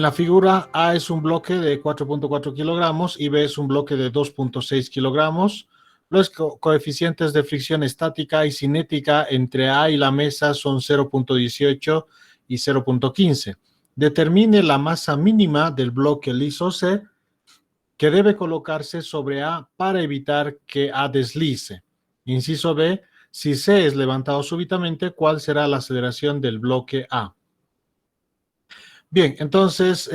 la figura, A es un bloque de 4.4 kilogramos y B es un bloque de 2.6 kilogramos. Los coeficientes de fricción estática y cinética entre A y la mesa son 0.18 y 0.15. Determine la masa mínima del bloque liso C que debe colocarse sobre A para evitar que A deslice. Inciso B, si C es levantado súbitamente, ¿cuál será la aceleración del bloque A? Bien, entonces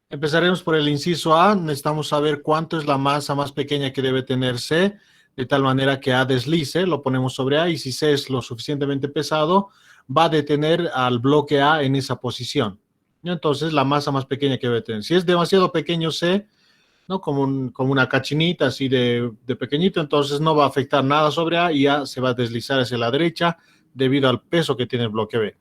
empezaremos por el inciso A. Necesitamos saber cuánto es la masa más pequeña que debe tener C, de tal manera que A deslice, lo ponemos sobre A, y si C es lo suficientemente pesado, va a detener al bloque A en esa posición. Entonces, la masa más pequeña que debe tener. Si es demasiado pequeño C, ¿no? Como una cachinita así de pequeñito, entonces no va a afectar nada sobre A y A se va a deslizar hacia la derecha debido al peso que tiene el bloque B.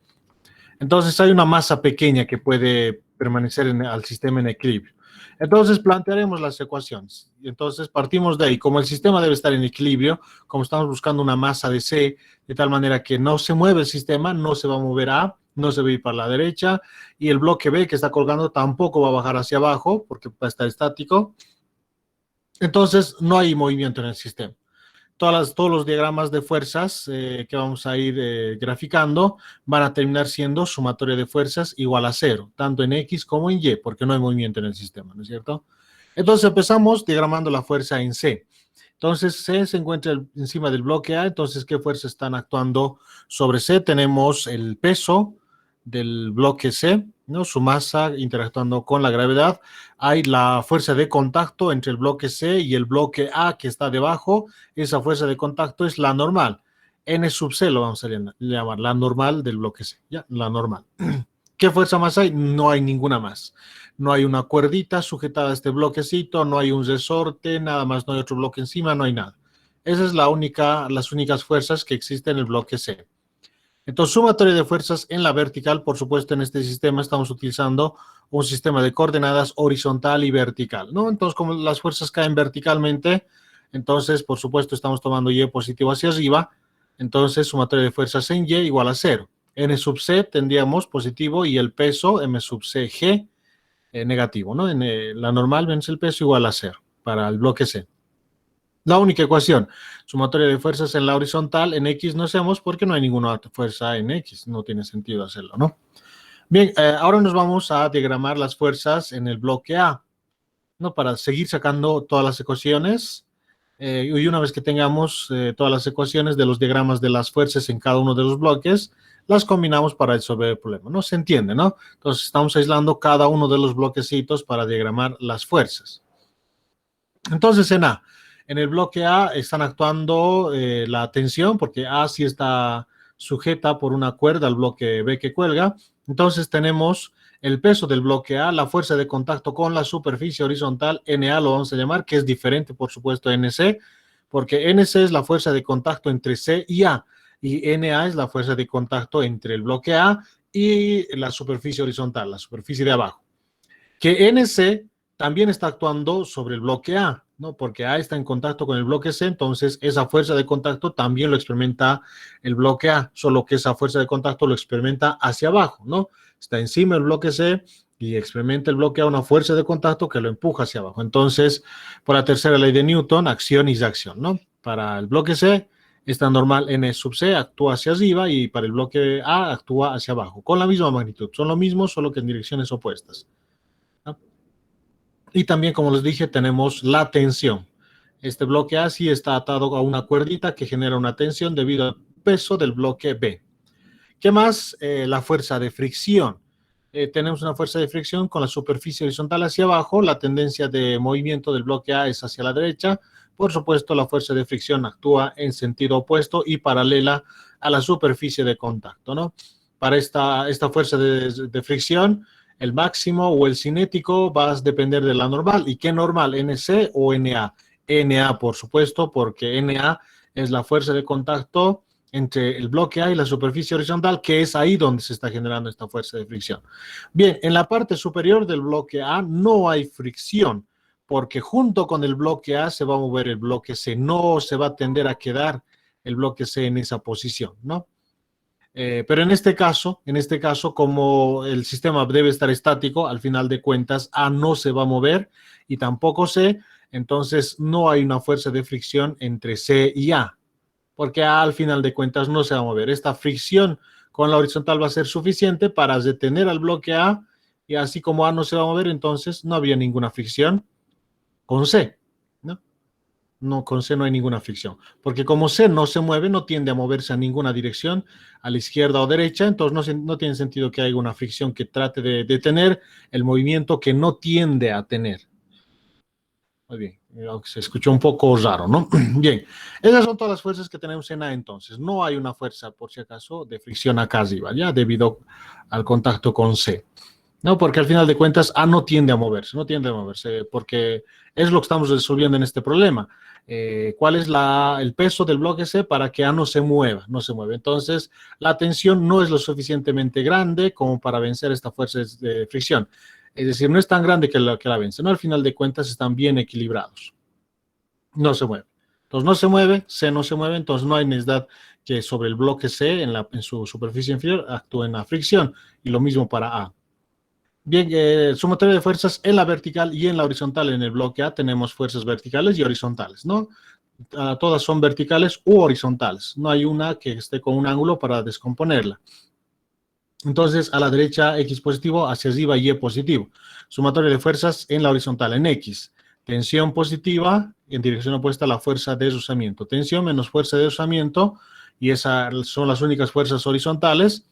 Entonces hay una masa pequeña que puede permanecer al sistema en equilibrio. Entonces plantearemos las ecuaciones. Entonces partimos de ahí. Como el sistema debe estar en equilibrio, como estamos buscando una masa de C, de tal manera que no se mueve el sistema, no se va a mover A, no se va a ir para la derecha, y el bloque B que está colgando tampoco va a bajar hacia abajo, porque va a estar estático. Entonces no hay movimiento en el sistema. Todos los diagramas de fuerzas que vamos a ir graficando van a terminar siendo sumatoria de fuerzas igual a 0, tanto en X como en Y, porque no hay movimiento en el sistema, ¿no es cierto? Entonces empezamos diagramando la fuerza en C. Entonces C se encuentra encima del bloque A, entonces ¿qué fuerzas están actuando sobre C? Tenemos el peso del bloque C, ¿no? Su masa interactuando con la gravedad. Hay la fuerza de contacto entre el bloque C y el bloque A que está debajo. Esa fuerza de contacto es la normal. N sub C lo vamos a llamar, la normal del bloque C, ¿ya? La normal. ¿Qué fuerza más hay? No hay ninguna más. No hay una cuerdita sujetada a este bloquecito, no hay un resorte, nada más, no hay otro bloque encima, no hay nada. Esas son las únicas fuerzas que existen en el bloque C. Entonces, sumatoria de fuerzas en la vertical, por supuesto, en este sistema estamos utilizando un sistema de coordenadas horizontal y vertical, ¿no? Entonces, como las fuerzas caen verticalmente, entonces, por supuesto, estamos tomando Y positivo hacia arriba, entonces, sumatoria de fuerzas en Y igual a 0. N sub C tendríamos positivo y el peso, M sub C G, negativo, ¿no? La normal menos el peso igual a 0 para el bloque C. La única ecuación, sumatoria de fuerzas en la horizontal, en X no hacemos porque no hay ninguna fuerza en X, no tiene sentido hacerlo, ¿no? Bien, ahora nos vamos a diagramar las fuerzas en el bloque A, ¿no? Para seguir sacando todas las ecuaciones, y una vez que tengamos todas las ecuaciones de los diagramas de las fuerzas en cada uno de los bloques, las combinamos para resolver el problema, ¿no? Se entiende, ¿no? Entonces estamos aislando cada uno de los bloquecitos para diagramar las fuerzas. Entonces en A, en el bloque A están actuando la tensión, porque A sí está sujeta por una cuerda al bloque B que cuelga. Entonces tenemos el peso del bloque A, la fuerza de contacto con la superficie horizontal, NA lo vamos a llamar, que es diferente, por supuesto, a NC, porque NC es la fuerza de contacto entre C y A, y NA es la fuerza de contacto entre el bloque A y la superficie horizontal, la superficie de abajo. Que NC también está actuando sobre el bloque A, ¿no? Porque A está en contacto con el bloque C, entonces esa fuerza de contacto también lo experimenta el bloque A, solo que esa fuerza de contacto lo experimenta hacia abajo, ¿no? Está encima del bloque C y experimenta el bloque A una fuerza de contacto que lo empuja hacia abajo. Entonces, por la tercera ley de Newton, acción y reacción, ¿no? Para el bloque C, esta normal N sub C actúa hacia arriba y para el bloque A actúa hacia abajo, con la misma magnitud. Son lo mismo, solo que en direcciones opuestas. Y también, como les dije, tenemos la tensión. Este bloque A sí está atado a una cuerdita que genera una tensión debido al peso del bloque B. ¿Qué más? La fuerza de fricción. Tenemos una fuerza de fricción con la superficie horizontal hacia abajo. La tendencia de movimiento del bloque A es hacia la derecha. Por supuesto, la fuerza de fricción actúa en sentido opuesto y paralela a la superficie de contacto, ¿no? Para esta fuerza de fricción, el máximo o el cinético va a depender de la normal. ¿Y qué normal? ¿NC o NA? NA, por supuesto, porque NA es la fuerza de contacto entre el bloque A y la superficie horizontal, que es ahí donde se está generando esta fuerza de fricción. Bien, en la parte superior del bloque A no hay fricción, porque junto con el bloque A se va a mover el bloque C. No se va a tender a quedar el bloque C en esa posición, ¿no? Pero en este caso, como el sistema debe estar estático, al final de cuentas A no se va a mover y tampoco C, entonces no hay una fuerza de fricción entre C y A, porque A al final de cuentas no se va a mover. Esta fricción con la horizontal va a ser suficiente para detener al bloque A, y así como A no se va a mover, entonces no había ninguna fricción con C, ¿no? No, con C no hay ninguna fricción, porque como C no se mueve, no tiende a moverse a ninguna dirección, a la izquierda o derecha, entonces no tiene sentido que haya una fricción que trate de detener el movimiento que no tiende a tener. Muy bien, se escuchó un poco raro, ¿no? Bien, esas son todas las fuerzas que tenemos en A entonces. No hay una fuerza, por si acaso, de fricción acá arriba, ¿ya? Debido al contacto con C. No, porque al final de cuentas A no tiende a moverse, porque es lo que estamos resolviendo en este problema. ¿Cuál es el peso del bloque C para que A no se mueva? No se mueve. Entonces, la tensión no es lo suficientemente grande como para vencer esta fuerza de fricción. Es decir, no es tan grande que la vence, ¿no? Al final de cuentas están bien equilibrados. No se mueve. Entonces, no se mueve, C no se mueve, entonces no hay necesidad que sobre el bloque C, en su superficie inferior, actúe en la fricción. Y lo mismo para A. Bien, sumatoria de fuerzas en la vertical y en la horizontal. En el bloque A tenemos fuerzas verticales y horizontales, ¿no? Todas son verticales u horizontales. No hay una que esté con un ángulo para descomponerla. Entonces, a la derecha, X positivo, hacia arriba, Y positivo. Sumatoria de fuerzas en la horizontal, en X. Tensión positiva, en dirección opuesta a la fuerza de deslizamiento. Tensión menos fuerza de deslizamiento, y esas son las únicas fuerzas horizontales.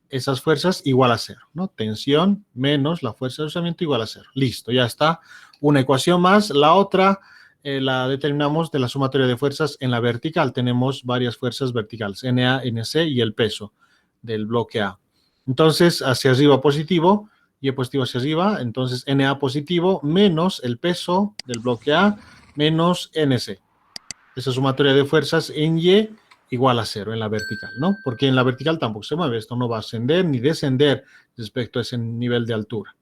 Esas fuerzas igual a cero, ¿no? Tensión menos la fuerza de deslizamiento igual a cero. Listo, ya está. Una ecuación más. La otra la determinamos de la sumatoria de fuerzas en la vertical. Tenemos varias fuerzas verticales, NA, NC y el peso del bloque A. Entonces, hacia arriba positivo, Y positivo hacia arriba, entonces NA positivo menos el peso del bloque A menos NC. Esa sumatoria de fuerzas en Y igual a cero en la vertical, ¿no? Porque en la vertical tampoco se mueve, esto no va a ascender ni descender respecto a ese nivel de altura.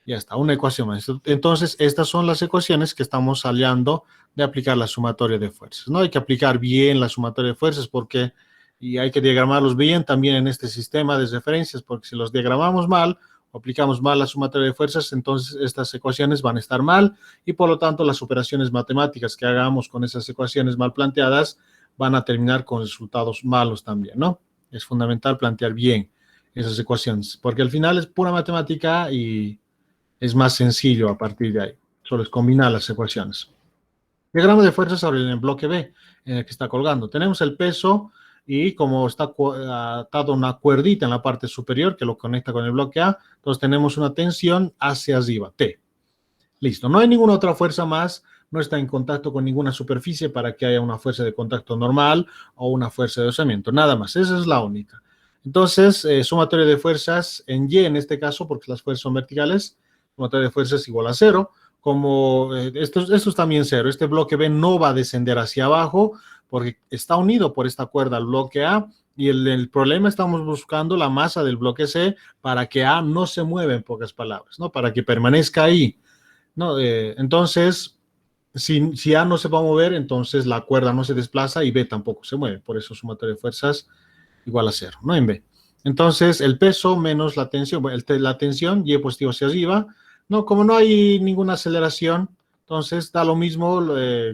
Ya está, una ecuación más. Entonces, estas son las ecuaciones que estamos hallando de aplicar la sumatoria de fuerzas, ¿no? Hay que aplicar bien la sumatoria de fuerzas porque, y hay que diagramarlos bien también en este sistema de referencias, porque si los diagramamos mal o aplicamos mal la sumatoria de fuerzas, entonces estas ecuaciones van a estar mal y por lo tanto las operaciones matemáticas que hagamos con esas ecuaciones mal planteadas van a terminar con resultados malos también, ¿no? Es fundamental plantear bien esas ecuaciones, porque al final es pura matemática y es más sencillo a partir de ahí. Solo es combinar las ecuaciones. Diagrama de fuerzas sobre el bloque B, en el que está colgando. Tenemos el peso y como está atado una cuerdita en la parte superior que lo conecta con el bloque A, entonces tenemos una tensión hacia arriba, T. Listo. No hay ninguna otra fuerza más, no está en contacto con ninguna superficie para que haya una fuerza de contacto normal o una fuerza de deslizamiento. Nada más, esa es la única. Entonces, sumatoria de fuerzas en Y en este caso, porque las fuerzas son verticales, sumatoria de fuerzas igual a cero. Como esto es también cero, este bloque B no va a descender hacia abajo porque está unido por esta cuerda al bloque A y el problema estamos buscando la masa del bloque C para que A no se mueva, en pocas palabras, ¿no? Para que permanezca ahí, ¿no? Entonces, si A no se va a mover, entonces la cuerda no se desplaza y B tampoco se mueve, por eso sumatoria de fuerzas igual a cero, ¿no? En B. Entonces, el peso menos la tensión, la tensión, Y positivo hacia arriba, no, como no hay ninguna aceleración, entonces da lo mismo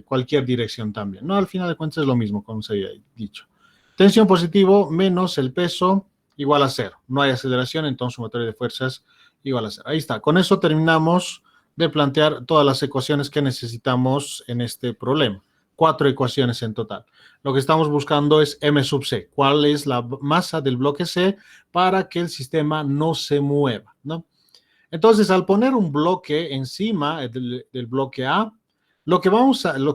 cualquier dirección también, ¿no? Al final de cuentas es lo mismo, como se había dicho. Tensión positivo menos el peso igual a cero. No hay aceleración, entonces sumatoria de fuerzas igual a cero. Ahí está. Con eso terminamos de plantear todas las ecuaciones que necesitamos en este problema. 4 ecuaciones en total. Lo que estamos buscando es M sub C. ¿Cuál es la masa del bloque C para que el sistema no se mueva, ¿no? Entonces, al poner un bloque encima del bloque A, lo que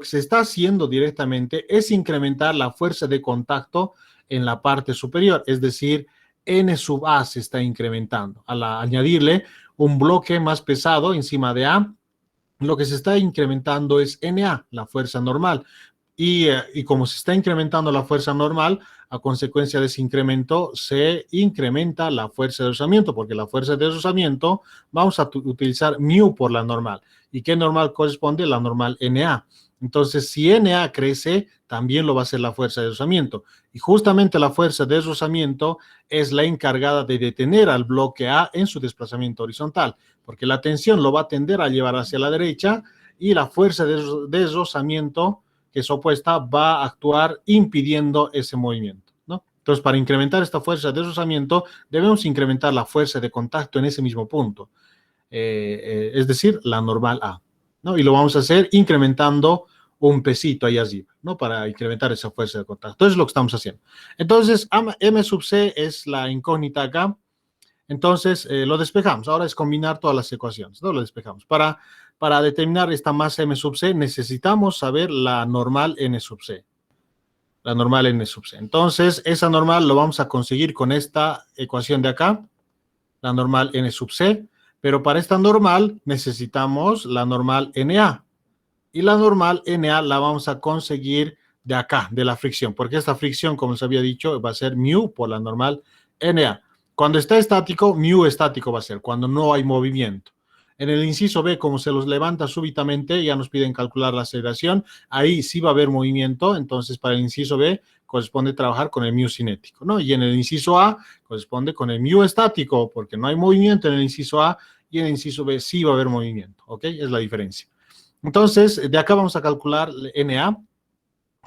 se está haciendo directamente es incrementar la fuerza de contacto en la parte superior, es decir, N sub A se está incrementando. Al añadirle un bloque más pesado encima de A, lo que se está incrementando es NA, la fuerza normal. Y como se está incrementando la fuerza normal, a consecuencia de ese incremento, se incrementa la fuerza de deslizamiento, porque la fuerza de deslizamiento vamos a utilizar mu por la normal. ¿Y qué normal corresponde? La normal NA. Entonces, si NA crece, también lo va a hacer la fuerza de deslizamiento. Y justamente la fuerza de deslizamiento es la encargada de detener al bloque A en su desplazamiento horizontal, porque la tensión lo va a tender a llevar hacia la derecha y la fuerza de deslizamiento, que es opuesta, va a actuar impidiendo ese movimiento, ¿no? Entonces, para incrementar esta fuerza de deslizamiento, debemos incrementar la fuerza de contacto en ese mismo punto, es decir, la normal A, ¿no? Y lo vamos a hacer incrementando un pesito ahí arriba, ¿no? Para incrementar esa fuerza de contacto. Entonces, es lo que estamos haciendo. Entonces, M sub C es la incógnita acá. Entonces, lo despejamos. Ahora es combinar todas las ecuaciones, ¿no? Lo despejamos. Para determinar esta masa M sub C, necesitamos saber la normal N sub C. La normal N sub C. Entonces, esa normal lo vamos a conseguir con esta ecuación de acá, la normal N sub C, pero para esta normal necesitamos la normal NA. Y la normal NA la vamos a conseguir de acá, de la fricción, porque esta fricción, como les había dicho, va a ser mu por la normal NA. Cuando está estático, mu estático va a ser, cuando no hay movimiento. En el inciso B, como se los levanta súbitamente, ya nos piden calcular la aceleración, ahí sí va a haber movimiento, entonces para el inciso B corresponde trabajar con el mu cinético, ¿no? Y en el inciso A corresponde con el mu estático, porque no hay movimiento en el inciso A, y en el inciso B sí va a haber movimiento, ¿ok? Es la diferencia. Entonces, de acá vamos a calcular NA,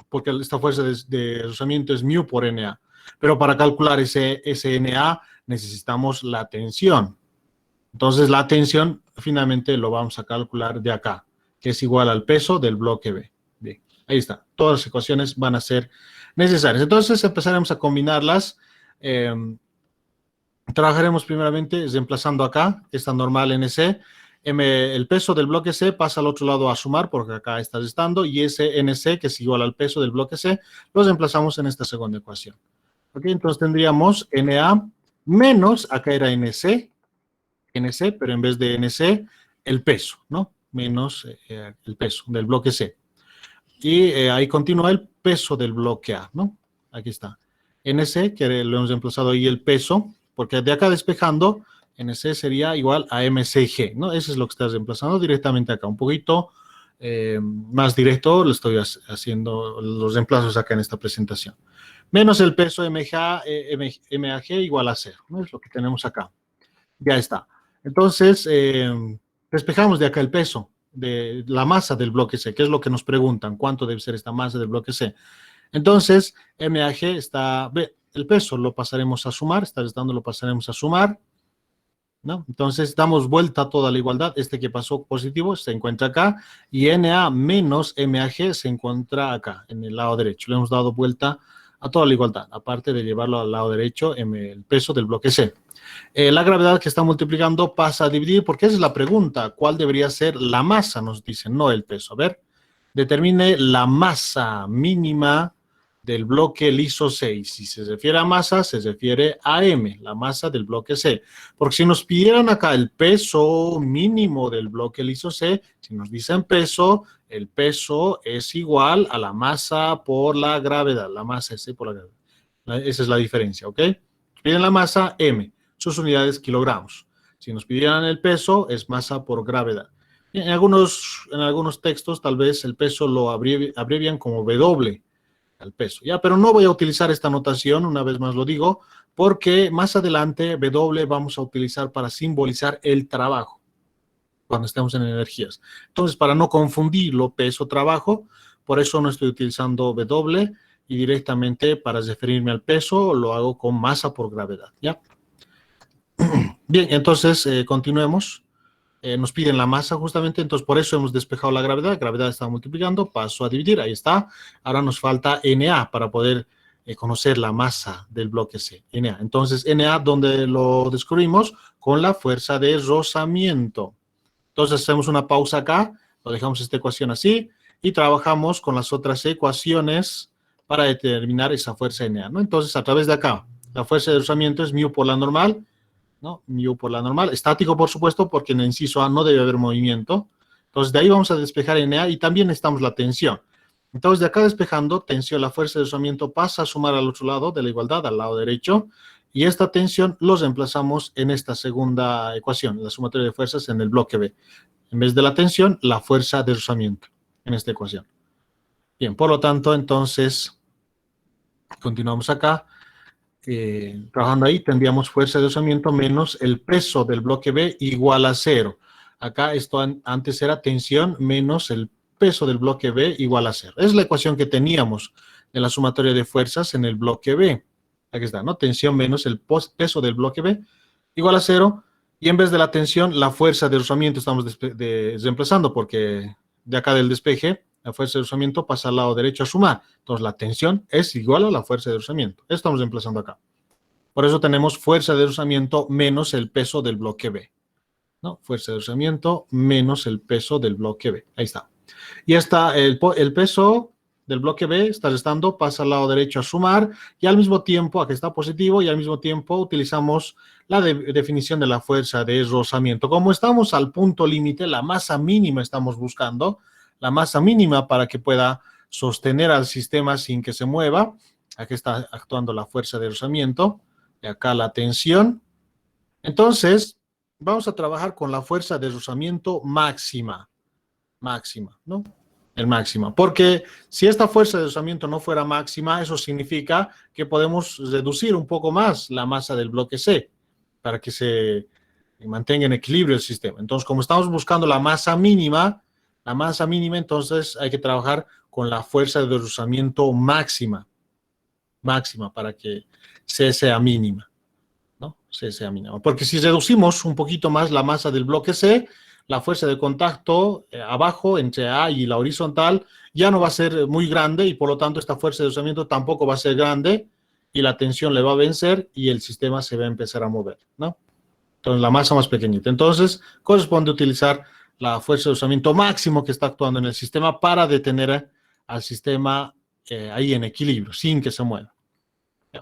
porque esta fuerza de rozamiento es mu por NA. Pero para calcular ese NA necesitamos la tensión. Entonces, la tensión finalmente lo vamos a calcular de acá, que es igual al peso del bloque B. Bien, ahí está. Todas las ecuaciones van a ser necesarias. Entonces, empezaremos a combinarlas. Trabajaremos primeramente reemplazando acá esta normal NC. El peso del bloque C pasa al otro lado a sumar, porque acá está restando, y ese NC, que es igual al peso del bloque C, lo reemplazamos en esta segunda ecuación. ¿Ok? Entonces tendríamos NA menos, acá era NC, pero en vez de NC, el peso, ¿no? Menos el peso del bloque C. Y ahí continúa el peso del bloque A, ¿no? Aquí está. NC, que lo hemos reemplazado ahí el peso, porque de acá despejando, NC sería igual a MCG, ¿no? Eso es lo que está reemplazando directamente acá. Un poquito más directo, lo estoy haciendo los reemplazos acá en esta presentación. Menos el peso MAG igual a 0, ¿no? Es lo que tenemos acá. Ya está. Entonces, despejamos de acá el peso de la masa del bloque C, que es lo que nos preguntan, ¿cuánto debe ser esta masa del bloque C? Entonces, MAG está, el peso lo pasaremos a sumar, está restando, lo pasaremos a sumar, ¿no? Entonces, damos vuelta a toda la igualdad, este que pasó positivo se encuentra acá, y NA menos MAG se encuentra acá, en el lado derecho. Le hemos dado vuelta a toda la igualdad, aparte de llevarlo al lado derecho, el peso del bloque C. La gravedad que está multiplicando pasa a dividir, porque esa es la pregunta, ¿cuál debería ser la masa? Nos dicen, no el peso. A ver, determine la masa mínima del bloque liso C. Y si se refiere a masa, se refiere a M, la masa del bloque C. Porque si nos pidieran acá el peso mínimo del bloque liso C, si nos dicen peso, el peso es igual a la masa por la gravedad, la masa S por la gravedad. Esa es la diferencia, ¿ok? Piden la masa M, sus unidades kilogramos. Si nos pidieran el peso, es masa por gravedad. En algunos textos, tal vez el peso lo abrevian como W, el peso, ¿ya? Pero no voy a utilizar esta notación, una vez más lo digo, porque más adelante W vamos a utilizar para simbolizar el trabajo, cuando estemos en energías. Entonces, para no confundirlo, peso-trabajo, por eso no estoy utilizando W, y directamente para referirme al peso lo hago con masa por gravedad, ¿ya? Bien, entonces continuemos. Nos piden la masa justamente, entonces por eso hemos despejado la gravedad está multiplicando, paso a dividir, ahí está. Ahora nos falta NA para poder conocer la masa del bloque C, NA. Entonces NA, ¿dónde lo descubrimos? Con la fuerza de rozamiento. Entonces hacemos una pausa acá, lo dejamos esta ecuación así, y trabajamos con las otras ecuaciones para determinar esa fuerza NA, ¿no? Entonces a través de acá, la fuerza de rozamiento es mu por la normal, ¿no? Mu por la normal, estático por supuesto, porque en el inciso A no debe haber movimiento. Entonces de ahí vamos a despejar NA y también necesitamos la tensión. Entonces de acá despejando, tensión, la fuerza de rozamiento pasa a sumar al otro lado de la igualdad, al lado derecho, y esta tensión los reemplazamos en esta segunda ecuación, la sumatoria de fuerzas en el bloque B. En vez de la tensión, la fuerza de rozamiento en esta ecuación. Bien, por lo tanto, entonces, continuamos acá. Trabajando ahí, tendríamos fuerza de rozamiento menos el peso del bloque B igual a cero. Acá esto antes era tensión menos el peso del bloque B igual a cero. Es la ecuación que teníamos de la sumatoria de fuerzas en el bloque B. Aquí está, ¿no? Tensión menos el peso del bloque B igual a cero. Y en vez de la tensión, la fuerza de rozamiento estamos reemplazando porque de acá del despeje, la fuerza de rozamiento pasa al lado derecho a sumar. Entonces, la tensión es igual a la fuerza de rozamiento. Esto estamos reemplazando acá. Por eso tenemos fuerza de rozamiento menos el peso del bloque B. ¿No? Fuerza de rozamiento menos el peso del bloque B. Ahí está. Y está el peso del bloque B, está restando, pasa al lado derecho a sumar, y al mismo tiempo, aquí está positivo, y al mismo tiempo utilizamos la definición de la fuerza de rozamiento. Como estamos al punto límite, la masa mínima estamos buscando, la masa mínima para que pueda sostener al sistema sin que se mueva. Aquí está actuando la fuerza de rozamiento, de acá la tensión. Entonces, vamos a trabajar con la fuerza de rozamiento máxima, ¿no? El máximo. Porque si esta fuerza de rozamiento no fuera máxima, eso significa que podemos reducir un poco más la masa del bloque C para que se mantenga en equilibrio el sistema. Entonces, como estamos buscando la masa mínima, entonces hay que trabajar con la fuerza de rozamiento máxima para que C sea mínima, ¿no? C sea mínima. Porque si reducimos un poquito más la masa del bloque C, la fuerza de contacto abajo entre A y la horizontal ya no va a ser muy grande y por lo tanto esta fuerza de rozamiento tampoco va a ser grande y la tensión le va a vencer y el sistema se va a empezar a mover, ¿no? Entonces la masa más pequeñita. Entonces corresponde utilizar la fuerza de rozamiento máximo que está actuando en el sistema para detener al sistema ahí en equilibrio, sin que se mueva.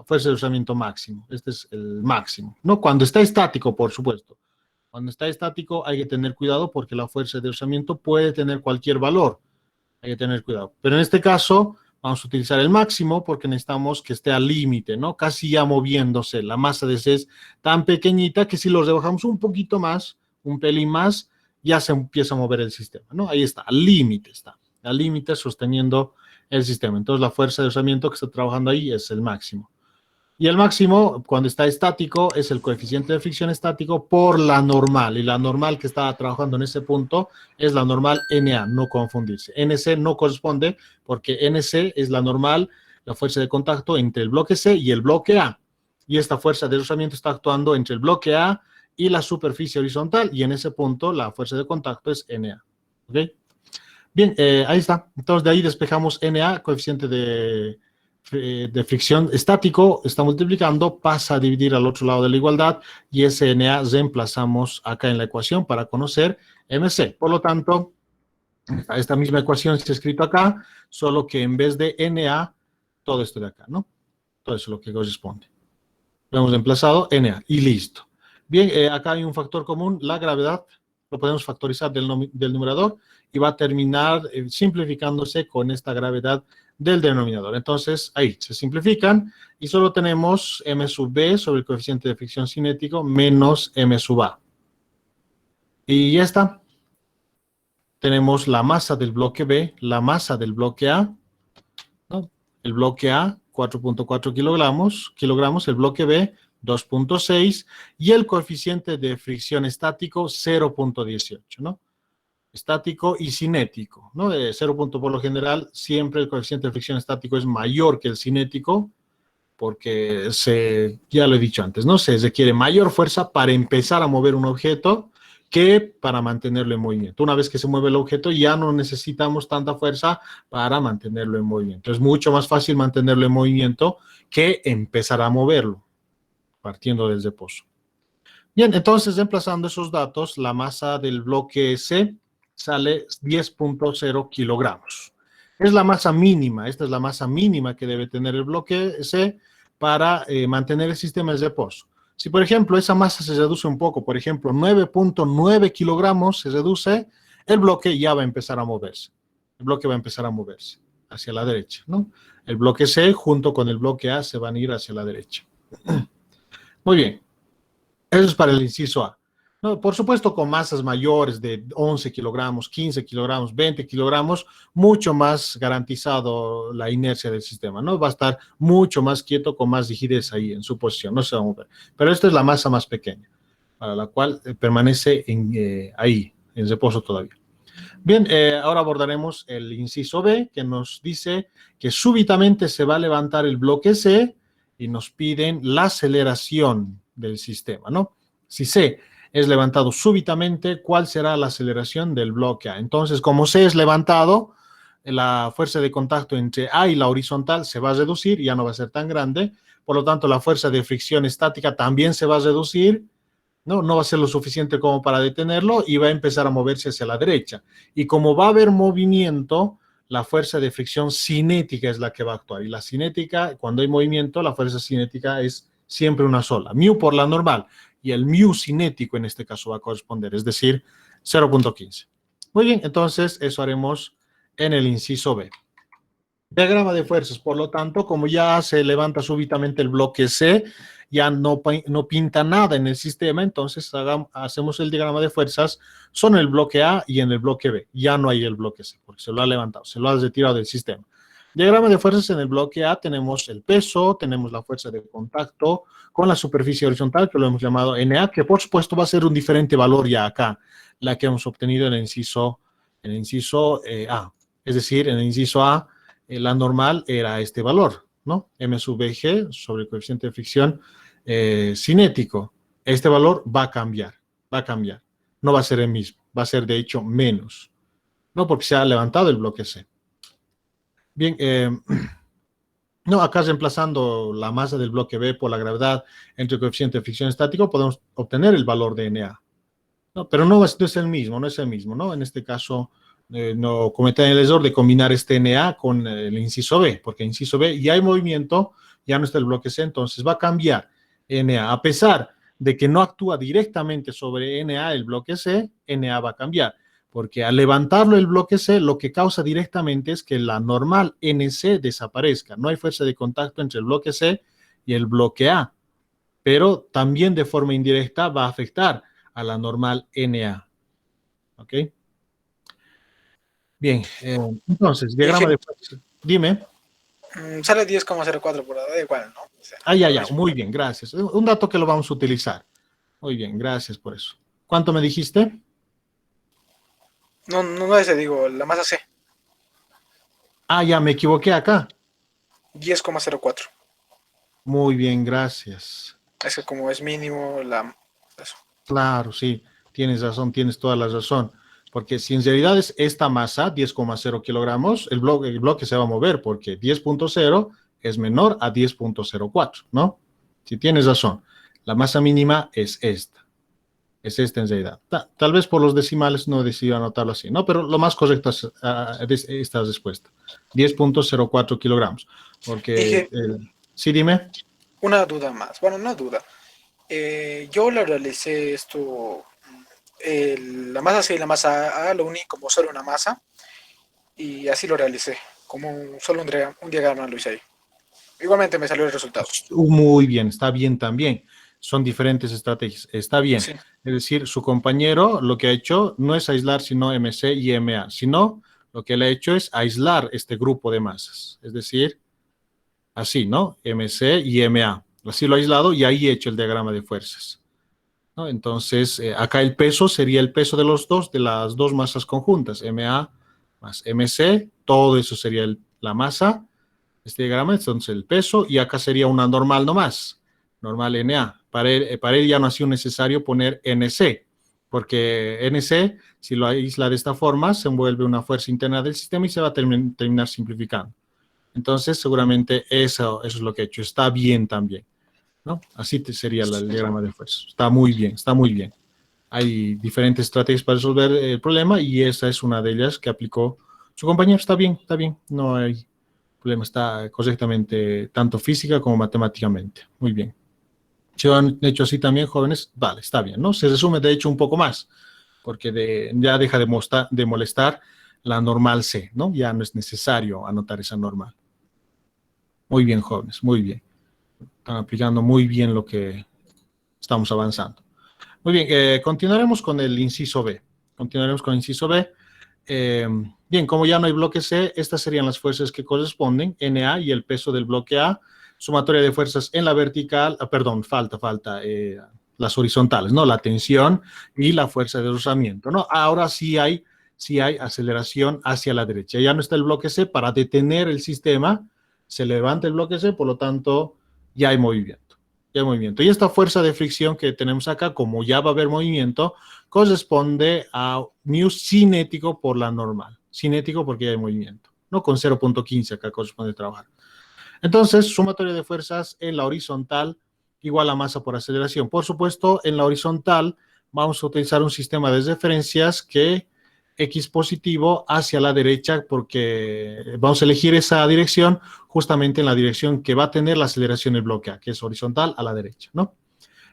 Fuerza de rozamiento máximo. Este es el máximo, ¿no? Cuando está estático, por supuesto. Cuando está estático hay que tener cuidado porque la fuerza de rozamiento puede tener cualquier valor. Hay que tener cuidado. Pero en este caso vamos a utilizar el máximo porque necesitamos que esté al límite, ¿no? Casi ya moviéndose. La masa de C es tan pequeñita que si lo rebajamos un poquito más, un pelín más, ya se empieza a mover el sistema, ¿no? Ahí está, al límite sosteniendo el sistema. Entonces la fuerza de rozamiento que está trabajando ahí es el máximo. Y el máximo, cuando está estático, es el coeficiente de fricción estático por la normal. Y la normal que está trabajando en ese punto es la normal NA, no confundirse. NC no corresponde porque NC es la normal, la fuerza de contacto entre el bloque C y el bloque A. Y esta fuerza de rozamiento está actuando entre el bloque A y la superficie horizontal. Y en ese punto la fuerza de contacto es NA. ¿Ok? Bien, ahí está. Entonces de ahí despejamos NA, coeficiente de fricción estático, está multiplicando, pasa a dividir al otro lado de la igualdad y ese NA reemplazamos acá en la ecuación para conocer MC. Por lo tanto, esta misma ecuación se ha escrito acá, solo que en vez de NA, todo esto de acá, ¿no? Todo eso es lo que corresponde. Lo hemos reemplazado NA y listo. Bien, acá hay un factor común, la gravedad, lo podemos factorizar del numerador y va a terminar simplificándose con esta gravedad del denominador. Entonces, ahí se simplifican y solo tenemos m sub b sobre el coeficiente de fricción cinético menos m sub a. Y ya está. Tenemos la masa del bloque B, la masa del bloque A, ¿no? El bloque A, 4.4 kilogramos, el bloque B, 2.6, y el coeficiente de fricción estático, 0.18, ¿no? Estático y cinético, ¿no? 0. Por lo general, siempre el coeficiente de fricción estático es mayor que el cinético, porque ya lo he dicho antes, ¿no? Se requiere mayor fuerza para empezar a mover un objeto que para mantenerlo en movimiento. Una vez que se mueve el objeto, ya no necesitamos tanta fuerza para mantenerlo en movimiento. Es mucho más fácil mantenerlo en movimiento que empezar a moverlo, partiendo del reposo. Bien, entonces, reemplazando esos datos, la masa del bloque C sale 10.0 kilogramos. Es la masa mínima, esta es la masa mínima que debe tener el bloque C para mantener el sistema de reposo. Si, por ejemplo, esa masa se reduce un poco, por ejemplo, 9.9 kilogramos se reduce, el bloque ya va a empezar a moverse. El bloque va a empezar a moverse hacia la derecha, ¿no? El bloque C junto con el bloque A se van a ir hacia la derecha. Muy bien. Eso es para el inciso A. No, por supuesto, con masas mayores de 11 kilogramos, 15 kilogramos, 20 kilogramos, mucho más garantizado la inercia del sistema, ¿no? Va a estar mucho más quieto, con más rigidez ahí en su posición, no se va a mover. Pero esta es la masa más pequeña, para la cual permanece ahí, en reposo todavía. Bien, ahora abordaremos el inciso B, que nos dice que súbitamente se va a levantar el bloque C y nos piden la aceleración del sistema, ¿no? Si C es levantado súbitamente, ¿cuál será la aceleración del bloque A? Entonces, como C es levantado, la fuerza de contacto entre A y la horizontal se va a reducir, ya no va a ser tan grande, por lo tanto, la fuerza de fricción estática también se va a reducir, no va a ser lo suficiente como para detenerlo y va a empezar a moverse hacia la derecha. Y como va a haber movimiento, la fuerza de fricción cinética es la que va a actuar. Y la cinética, cuando hay movimiento, la fuerza cinética es siempre una sola. Mu por la normal. Y el mu cinético en este caso va a corresponder, es decir, 0.15. Muy bien, entonces eso haremos en el inciso B. Diagrama de fuerzas, por lo tanto, como ya se levanta súbitamente el bloque C, ya no pinta nada en el sistema, entonces hacemos el diagrama de fuerzas solo en el bloque A y en el bloque B. Ya no hay el bloque C, porque se lo ha levantado, se lo ha retirado del sistema. Diagrama de fuerzas en el bloque A tenemos el peso, tenemos la fuerza de contacto con la superficie horizontal, que lo hemos llamado NA, que por supuesto va a ser un diferente valor ya acá, la que hemos obtenido en el inciso A. Es decir, en el inciso A, la normal era este valor, ¿no? M sub G sobre el coeficiente de fricción cinético. Este valor va a cambiar. No va a ser el mismo, va a ser de hecho menos, ¿no? Porque se ha levantado el bloque C. Bien, no, acá reemplazando la masa del bloque B por la gravedad entre el coeficiente de fricción estático, podemos obtener el valor de NA. No, pero no es el mismo, ¿no? En este caso, no cometan el error de combinar este NA con el inciso B, porque el inciso B ya hay movimiento, ya no está el bloque C, entonces va a cambiar NA. A pesar de que no actúa directamente sobre NA el bloque C, NA va a cambiar, porque al levantarlo el bloque C, lo que causa directamente es que la normal NC desaparezca. No hay fuerza de contacto entre el bloque C y el bloque A, pero también de forma indirecta va a afectar a la normal NA. ¿Ok? Bien, entonces, diagrama de fuerza. Dime. Sale 10,04 por da igual, ¿no? O sea, Ya, muy bien, gracias. Un dato que lo vamos a utilizar. Muy bien, gracias por eso. ¿Cuánto me dijiste? no ese, digo, la masa C, Ya me equivoqué acá. 10,04. Muy bien, gracias. Es que como es mínimo, eso. Claro, sí, tienes razón, tienes toda la razón. Porque si en realidad es esta masa, 10,0 kilogramos, el bloque se va a mover porque 10.0 es menor a 10.04, ¿no? Si tienes razón, la masa mínima es esta. Es esta en realidad. Tal vez por los decimales no decido anotarlo así, ¿no? Pero lo más correcto es esta respuesta. 10.04 kilogramos. Porque, Dije, sí, dime. una duda más. Bueno, no duda. Yo lo realicé esto, la masa C y la masa A lo uní como solo una masa y así lo realicé, como solo un diagrama lo hice ahí. Igualmente me salió el resultado. Muy bien, está bien también. Son diferentes estrategias. Está bien. Sí. Es decir, su compañero lo que ha hecho no es aislar sino MC y MA, sino lo que él ha hecho es aislar este grupo de masas. Es decir, así, ¿no? MC y MA. Así lo ha aislado y ahí he hecho el diagrama de fuerzas, ¿no? Entonces, acá el peso sería el peso de de las dos masas conjuntas, MA más MC, todo eso sería la masa, este diagrama, entonces el peso, y acá sería una normal nomás, normal NA. Para él ya no ha sido necesario poner NC, porque NC, si lo aísla de esta forma, se envuelve una fuerza interna del sistema y se va a terminar simplificando. Entonces, seguramente eso es lo que he hecho. Está bien también, ¿no? Así sería el diagrama de fuerza. Está muy bien, está muy bien. Hay diferentes estrategias para resolver el problema y esa es una de ellas que aplicó su compañero. Está bien, no hay problema, está correctamente tanto física como matemáticamente. Muy bien. Si lo han hecho así también, jóvenes, vale, está bien, ¿no? Se resume, de hecho, un poco más, porque ya deja de molestar la normal C, ¿no? Ya no es necesario anotar esa normal. Muy bien, jóvenes, muy bien. Están aplicando muy bien lo que estamos avanzando. Muy bien, continuaremos con el inciso B. Continuaremos con el inciso B. Bien, como ya no hay bloque C, estas serían las fuerzas que corresponden, NA y el peso del bloque A, sumatoria de fuerzas en la vertical, perdón, falta, las horizontales, ¿no? La tensión y la fuerza de rozamiento, ¿no? Ahora sí hay aceleración hacia la derecha. Ya no está el bloque C para detener el sistema, se levanta el bloque C, por lo tanto, ya hay movimiento. Ya hay movimiento. Y esta fuerza de fricción que tenemos acá, como ya va a haber movimiento, corresponde a mu cinético por la normal. Cinético porque ya hay movimiento, ¿no? Con 0.15 acá corresponde trabajar. Entonces, sumatoria de fuerzas en la horizontal igual a masa por aceleración. Por supuesto, en la horizontal vamos a utilizar un sistema de referencias que X positivo hacia la derecha porque vamos a elegir esa dirección justamente en la dirección que va a tener la aceleración del bloque A, que es horizontal a la derecha, ¿no?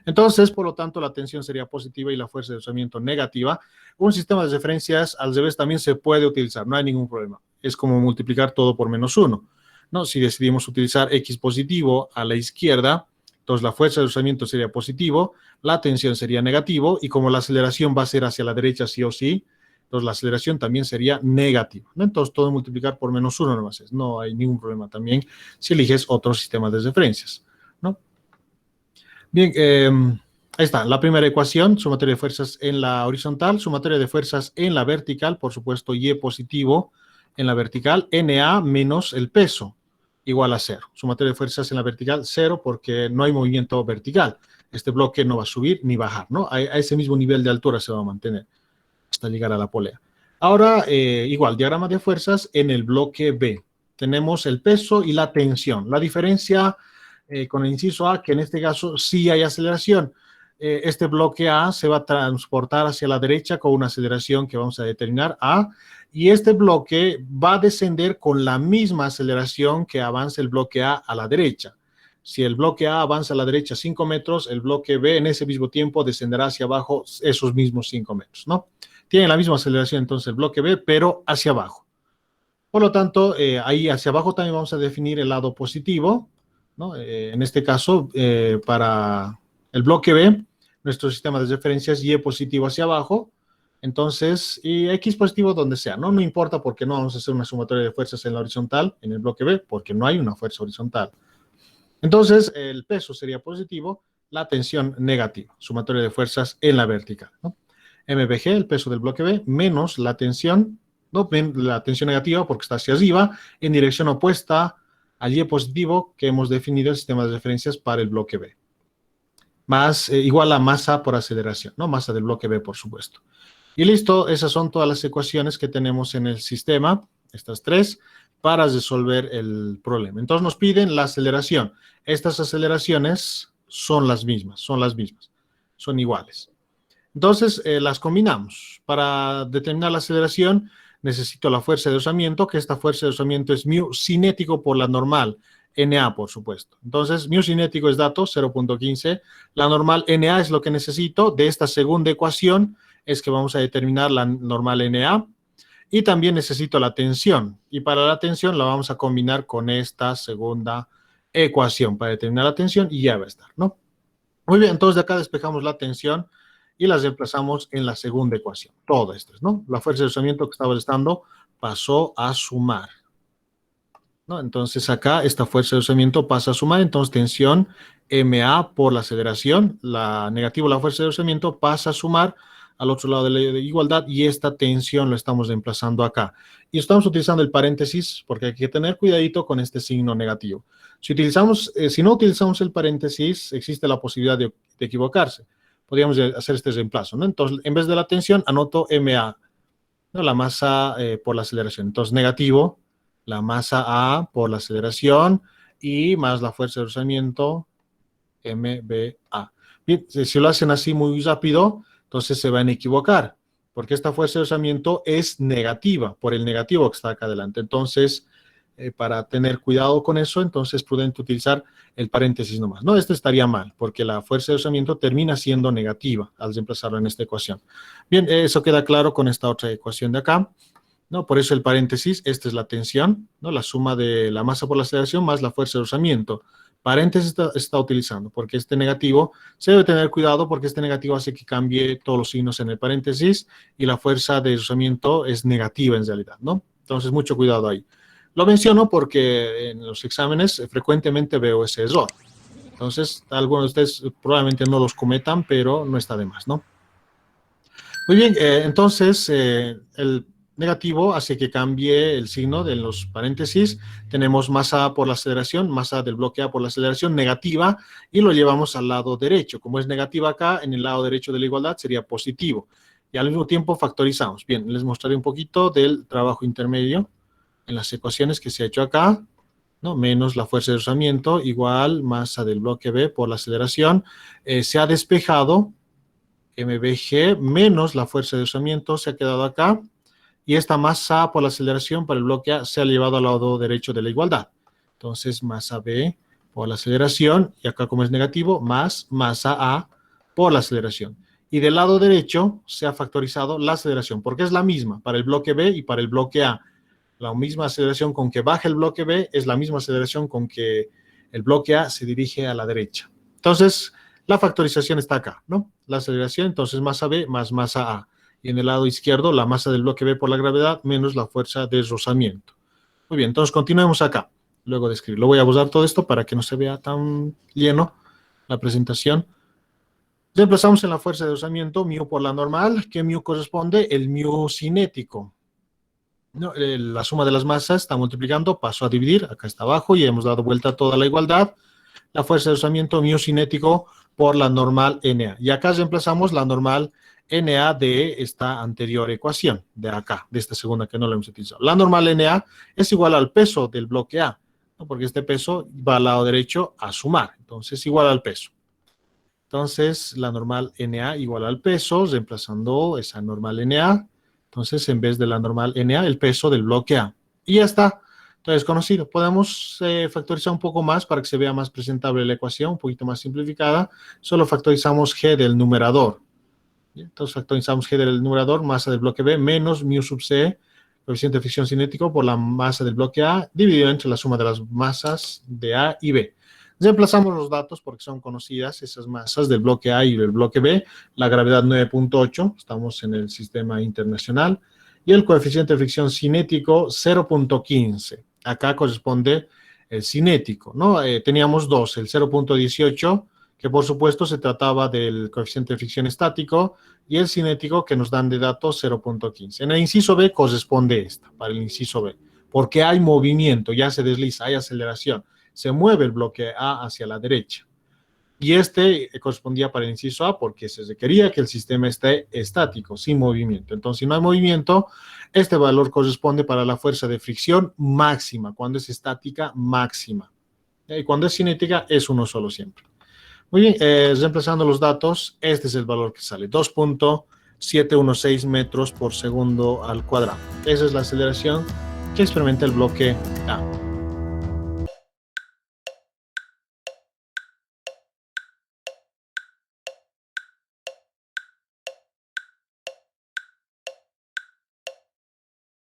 Entonces, por lo tanto, la tensión sería positiva y la fuerza de rozamiento negativa. Un sistema de referencias al revés también se puede utilizar, no hay ningún problema. Es como multiplicar todo por -1, ¿no? Si decidimos utilizar X positivo a la izquierda, entonces la fuerza de rozamiento sería positivo, la tensión sería negativo, y como la aceleración va a ser hacia la derecha sí o sí, entonces la aceleración también sería negativa, ¿no? Entonces todo multiplicar por -1 nomás es, no hay ningún problema también si eliges otro sistema de referencias, ¿no? Bien, ahí está, la primera ecuación, sumatoria de fuerzas en la horizontal, sumatoria de fuerzas en la vertical, por supuesto, Y positivo en la vertical, NA menos el peso, igual a 0. Sumatoria de fuerzas en la vertical, 0, porque no hay movimiento vertical. Este bloque no va a subir ni bajar, ¿no? A ese mismo nivel de altura se va a mantener hasta llegar a la polea. Ahora, igual, diagrama de fuerzas en el bloque B. Tenemos el peso y la tensión. La diferencia con el inciso A, que en este caso sí hay aceleración. Este bloque A se va a transportar hacia la derecha con una aceleración que vamos a determinar A, y este bloque va a descender con la misma aceleración que avanza el bloque A la derecha. Si el bloque A avanza a la derecha 5 metros, el bloque B en ese mismo tiempo descenderá hacia abajo esos mismos 5 metros, ¿no? Tiene la misma aceleración entonces el bloque B, pero hacia abajo. Por lo tanto, ahí hacia abajo también vamos a definir el lado positivo, ¿no? En este caso, para el bloque B, nuestro sistema de referencia es Y positivo hacia abajo, entonces, y X positivo donde sea, ¿no? No importa porque no vamos a hacer una sumatoria de fuerzas en la horizontal, en el bloque B, porque no hay una fuerza horizontal. Entonces, el peso sería positivo, la tensión negativa, sumatoria de fuerzas en la vertical, ¿no? MBG, el peso del bloque B, menos la tensión, ¿no? La tensión negativa porque está hacia arriba, en dirección opuesta al Y positivo que hemos definido el sistema de referencias para el bloque B. Más igual a masa por aceleración, ¿no? Masa del bloque B, por supuesto. Y listo, esas son todas las ecuaciones que tenemos en el sistema, estas tres, para resolver el problema. Entonces nos piden la aceleración. Estas aceleraciones son las mismas, son iguales. Entonces las combinamos. Para determinar la aceleración necesito la fuerza de rozamiento, que esta fuerza de rozamiento es mu cinético por la normal, NA por supuesto. Entonces mu cinético es dato 0.15, la normal NA es lo que necesito. De esta segunda ecuación es que vamos a determinar la normal NA, y también necesito la tensión, y para la tensión la vamos a combinar con esta segunda ecuación para determinar la tensión y ya va a estar, ¿no? Muy bien, entonces de acá despejamos la tensión y las reemplazamos en la segunda ecuación. Todo esto, ¿no? La fuerza de rozamiento que estaba restando pasó a sumar, ¿no? Entonces acá esta fuerza de rozamiento pasa a sumar, entonces tensión MA por la aceleración, la negativa de la fuerza de rozamiento pasa a sumar al otro lado de la igualdad, y esta tensión lo estamos reemplazando acá. Y estamos utilizando el paréntesis porque hay que tener cuidadito con este signo negativo. Si no utilizamos el paréntesis, existe la posibilidad de equivocarse. Podríamos hacer este reemplazo, ¿no? Entonces, en vez de la tensión, anoto MA, ¿no? La masa por la aceleración. Entonces, negativo, la masa A por la aceleración y más la fuerza de rozamiento, MBA. Bien, si lo hacen así muy rápido, entonces se van a equivocar, porque esta fuerza de rozamiento es negativa, por el negativo que está acá adelante. Entonces, para tener cuidado con eso, entonces es prudente utilizar el paréntesis nomás. No, esto estaría mal, porque la fuerza de rozamiento termina siendo negativa al reemplazarlo en esta ecuación. Bien, eso queda claro con esta otra ecuación de acá, ¿no? Por eso el paréntesis, esta es la tensión, ¿no? La suma de la masa por la aceleración más la fuerza de rozamiento. paréntesis está utilizando, porque este negativo se debe tener cuidado porque este negativo hace que cambie todos los signos en el paréntesis y la fuerza de deslizamiento es negativa en realidad, ¿no? Entonces, mucho cuidado ahí. Lo menciono porque en los exámenes frecuentemente veo ese error. Entonces, algunos de ustedes probablemente no los cometan, pero no está de más, ¿no? Muy bien, entonces el negativo hace que cambie el signo de los paréntesis. Tenemos masa por la aceleración, masa del bloque A por la aceleración negativa y lo llevamos al lado derecho. Como es negativa acá, en el lado derecho de la igualdad sería positivo. Y al mismo tiempo factorizamos. Bien, les mostraré un poquito del trabajo intermedio en las ecuaciones que se ha hecho acá, ¿no? Menos la fuerza de rozamiento igual masa del bloque B por la aceleración. Se ha despejado MBG menos la fuerza de rozamiento se ha quedado acá y esta masa por la aceleración para el bloque A se ha llevado al lado derecho de la igualdad. Entonces, masa B por la aceleración, y acá como es negativo, más masa A por la aceleración. Y del lado derecho se ha factorizado la aceleración, porque es la misma para el bloque B y para el bloque A. La misma aceleración con que baja el bloque B es la misma aceleración con que el bloque A se dirige a la derecha. Entonces, la factorización está acá, ¿no? La aceleración, entonces masa B más masa A. Y en el lado izquierdo, la masa del bloque B por la gravedad menos la fuerza de rozamiento. Muy bien, entonces continuemos acá. Luego de escribir. Lo voy a borrar todo esto para que no se vea tan lleno la presentación. Reemplazamos en la fuerza de rozamiento mu por la normal. ¿Qué mu corresponde? El mu cinético. No, la suma de las masas está multiplicando, paso a dividir, acá está abajo y hemos dado vuelta a toda la igualdad. La fuerza de rozamiento mu cinético por la normal NA. Y acá reemplazamos la normal NA de esta anterior ecuación, de acá, de esta segunda que no la hemos utilizado. La normal NA es igual al peso del bloque A, ¿no? Porque este peso va al lado derecho a sumar, entonces igual al peso. Entonces, la normal NA igual al peso, reemplazando esa normal NA. Entonces, en vez de la normal NA, el peso del bloque A. Y ya está. Entonces, conocido. Podemos factorizar un poco más para que se vea más presentable la ecuación, un poquito más simplificada. Solo factorizamos G del numerador. Entonces, factorizamos G del numerador, masa del bloque B, menos mu sub C, coeficiente de fricción cinético por la masa del bloque A, dividido entre la suma de las masas de A y B. Reemplazamos los datos porque son conocidas esas masas del bloque A y del bloque B. La gravedad 9.8, estamos en el sistema internacional. Y el coeficiente de fricción cinético 0.15. Acá corresponde el cinético, ¿no? Teníamos dos, el 0.18, que por supuesto se trataba del coeficiente de fricción estático, y el cinético que nos dan de datos 0.15. En el inciso B corresponde esta, para el inciso B, porque hay movimiento, ya se desliza, hay aceleración, se mueve el bloque A hacia la derecha. Y este correspondía para el inciso A porque se requería que el sistema esté estático, sin movimiento. Entonces, si no hay movimiento, este valor corresponde para la fuerza de fricción máxima, cuando es estática máxima. Y cuando es cinética, es uno solo siempre. Muy bien, reemplazando los datos, este es el valor que sale, 2.716 metros por segundo al cuadrado. Esa es la aceleración que experimenta el bloque A.